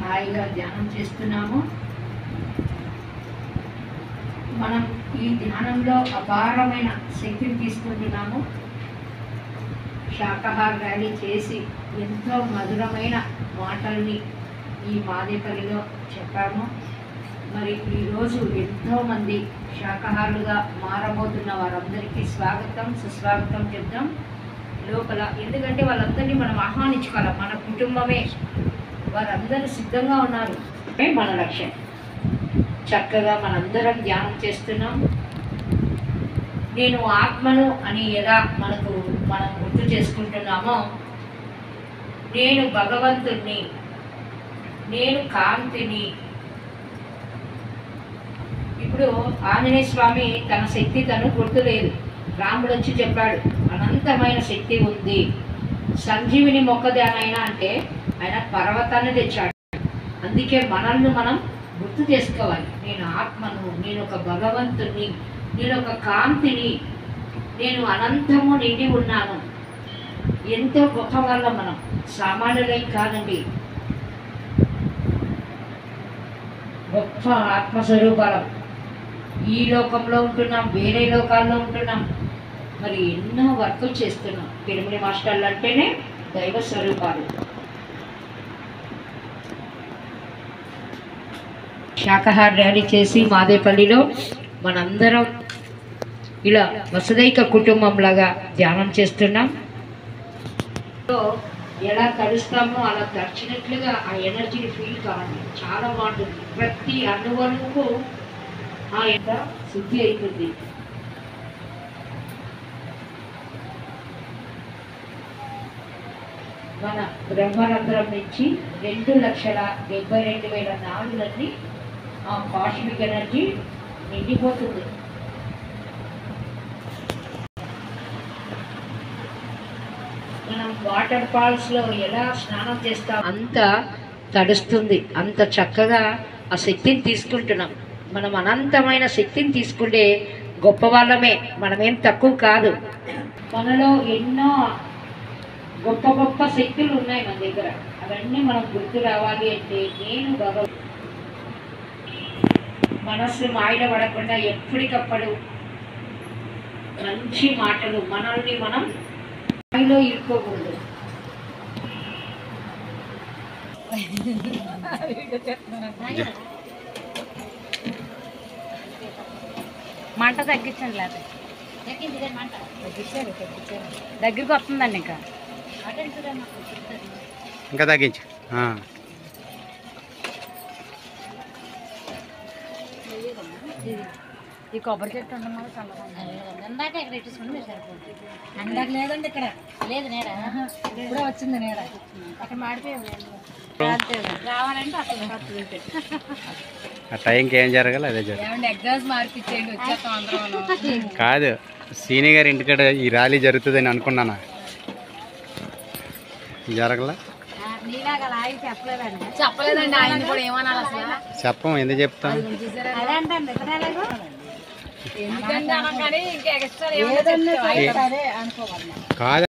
హాయిగా ధ్యానం చేస్తున్నాము. మనం ఈ ధ్యానంలో అపారమైన శక్తిని తీసుకుంటున్నాము. శాకాహార ర్యాలీ చేసి ఎంతో మధురమైన మాటల్ని ఈ మాదేపల్లిలో చెప్పాము. మరి ఈరోజు ఎంతోమంది శాకాహారులుగా మారబోతున్న వారందరికీ స్వాగతం సుస్వాగతం చెప్తాం లోపల. ఎందుకంటే వాళ్ళందరినీ మనం ఆహ్వానించుకోవాలి. మన కుటుంబమే, వారందరూ సిద్ధంగా ఉన్నారు. మన లక్ష్యం. చక్కగా మనందరం ధ్యానం చేస్తున్నాం. నేను ఆత్మను అని ఎలా మనం గుర్తు చేసుకుంటున్నామో, నేను భగవంతుణ్ణి, నేను కాంతిని. ఇప్పుడు ఆంజనేయ స్వామి తన శక్తి తను గుర్తులేదు. రాముడు వచ్చి చెప్పాడు, అనంతమైన శక్తి ఉంది. సంజీవిని మొక్కదేనైనా అంటే ఆయన పర్వతాన్ని తెచ్చాడు. అందుకే మనల్ని మనం గుర్తు చేసుకోవాలి. నేను ఆత్మను, నేను ఒక భగవంతుని, నేను ఒక కాంతిని, నేను అనంతము నిండి ఉన్నాను. ఎంతో గొప్ప వాళ్ళం మనం, సామాన్యులై కాదండి. గొప్ప ఆత్మస్వరూపాలం. ఈ లోకంలో ఉంటున్నాం, వేరే లోకాల్లో ఉంటున్నాం, మరి ఎన్నో వర్కులు చేస్తున్నాం. పిరమిడ్ మాస్టర్లు అంటేనే దైవ స్వరూపాలు. శాకాహార ర్యాలీ చేసి మాదేపల్లిలో మనందరం ఇలా వసుదైక కుటుంబంలాగా ధ్యానం చేస్తున్నాం. ఎలా తడుస్తామో అలా తడిచినట్లుగా ఆ ఎనర్జీని ఫీల్ కావాలి. చాలా బాగుంటుంది. ప్రతి అణువణువుకు ఆ యొక్క శుద్ధి అవుతుంది. మన బ్రహ్మరంధ్రం నుంచి 2,72,000 నాడులన్నీ ఆ కాస్మిక్ ఎనర్జీ నిండిపోతుంది. మనం వాటర్ ఫాల్స్లో ఎలా స్నానం చేస్తాం అంత తడుస్తుంది. అంత చక్కగా ఆ శక్తిని తీసుకుంటున్నాం. మనం అనంతమైన శక్తిని తీసుకుంటే గొప్ప వాళ్ళమే, మనమేం తక్కువ కాదు. మనలో ఎన్నో గొప్ప గొప్ప శక్తులు ఉన్నాయి మన దగ్గర. అవన్నీ మనం గుర్తు రావాలి అంటే నేను మనస్సు మాయల పడకుండా ఎప్పటికప్పుడు మంచి మాటలు, మనల్ని మనం మాయలో ఇరుక్కోకూడదు. మంట తగ్గించండి. లేదా తగ్గించారు దగ్గరికి వస్తుందండి. ఇంకా తగ్గించు. ఈ కొబ్బరి చెట్టు ఉండడం చల్లగా పెట్టించుకుంటే సరిపోతుంది. అందాక లేదండి, ఇక్కడ లేదు నీడ. ఇప్పుడే వచ్చింది నీడ. అక్కడ మాడిపోయింది. రావాలంటే అసలు ఆ టైంకి ఏం జరగాలి అదే జరగాలి. ఎగ్జామ్స్ మార్పిచ్చేయండి, వచ్చేస్తాం అందరం. కాదు, సీని గారి ఇంటికాడ ఈ ర్యాలీ జరుగుతుందని అనుకున్నానా, జరగలా. చెప్పలేదండి. ఆయన కూడా ఏమనాలి అసలు చెప్పం, ఎందుకు చెప్తాం. ఎందుకంటే ఇంకా ఎక్స్ట్రా కాదు.